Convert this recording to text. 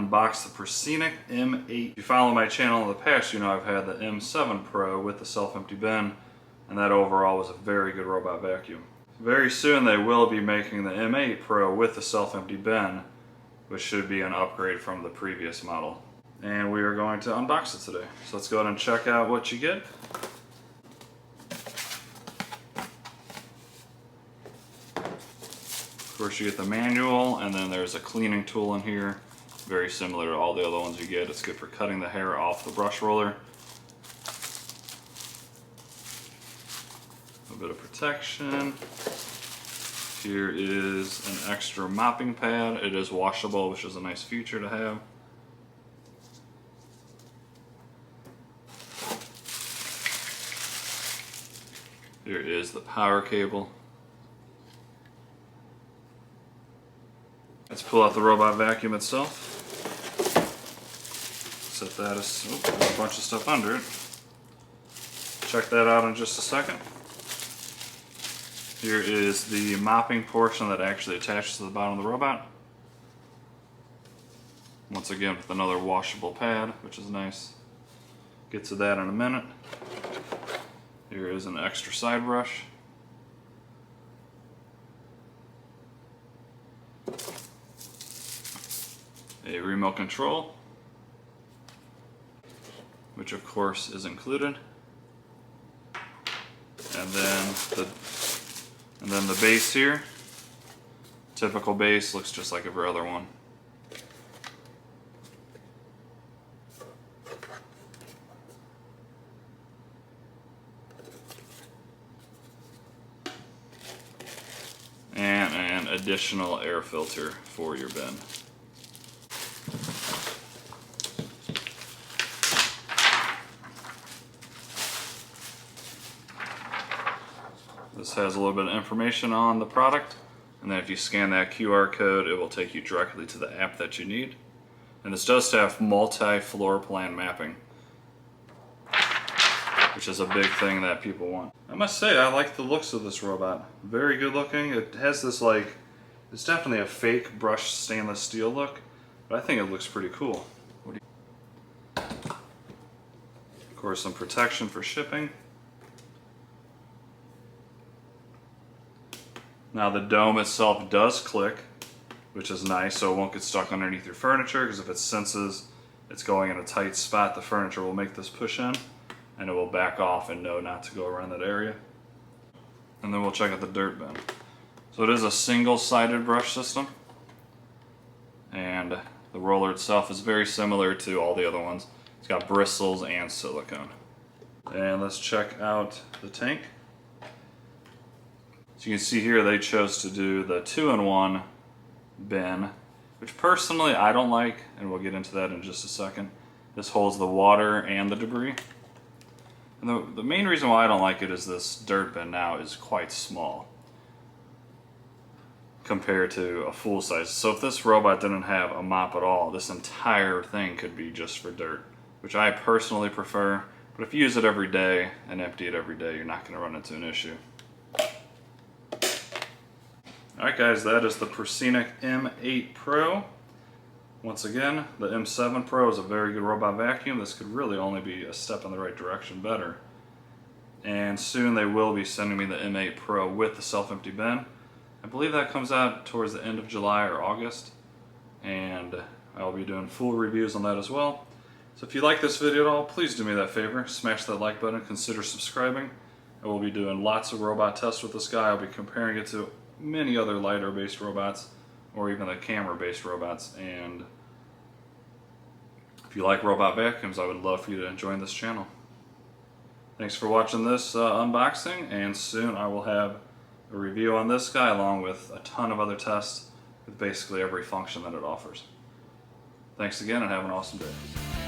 unbox the Proscenic M8. If you follow my channel in the past, you know I've had the M7 Pro with the self-empty bin, and that overall was a very good robot vacuum. Very soon they will be making the M8 Pro with the self-empty bin, which should be an upgrade from the previous model. And we are going to unbox it today. So let's go ahead and check out what you get. Of course, you get the manual, and then there's a cleaning tool in here. Very similar to all the other ones you get. It's good for cutting the hair off the brush roller. A bit of protection. Here is an extra mopping pad. It is washable, which is a nice feature to have. Here is the power cable. Let's pull out the robot vacuum itself. Set that as, there's a bunch of stuff under it. Check that out in just a second. Here is the mopping portion that actually attaches to the bottom of the robot. Once again with another washable pad, which is nice. Get to that in a minute. Here is an extra side brush. A remote control, which of course is included. And then the base here, typical base, looks just like every other one. And an additional air filter for your bin. This has a little bit of information on the product, and then if you scan that QR code, it will take you directly to the app that you need. And this does have multi-floor plan mapping, which is a big thing that people want. I must say, I like the looks of this robot. Very good looking. It has this it's definitely a fake brushed stainless steel look, but I think it looks pretty cool. Of course, some protection for shipping. Now the dome itself does click, which is nice, so it won't get stuck underneath your furniture, because if it senses it's going in a tight spot, the furniture will make this push in, and it will back off and know not to go around that area. And then we'll check out the dirt bin. So it is a single-sided brush system, and the roller itself is very similar to all the other ones. It's got bristles and silicone. And let's check out the tank. So you can see here they chose to do the 2-in-1 bin, which personally I don't like, and we'll get into that in just a second. This holds the water and the debris. And the main reason why I don't like it is this dirt bin now is quite small compared to a full size. So if this robot didn't have a mop at all, this entire thing could be just for dirt, which I personally prefer. But if you use it every day and empty it every day, you're not going to run into an issue. Alright guys, that is the Proscenic M8 Pro. Once again, the M7 Pro is a very good robot vacuum. This could really only be a step in the right direction better. And soon they will be sending me the M8 Pro with the self-empty bin. I believe that comes out towards the end of July or August. And I'll be doing full reviews on that as well. So if you like this video at all, please do me that favor. Smash that like button, consider subscribing. I will be doing lots of robot tests with this guy. I'll be comparing it to many other LiDAR based robots, or even the camera based robots. And if you like robot vacuums, I would love for you to join this channel. Thanks for watching this unboxing, and soon I will have a review on this guy along with a ton of other tests with basically every function that it offers. Thanks again, and have an awesome day.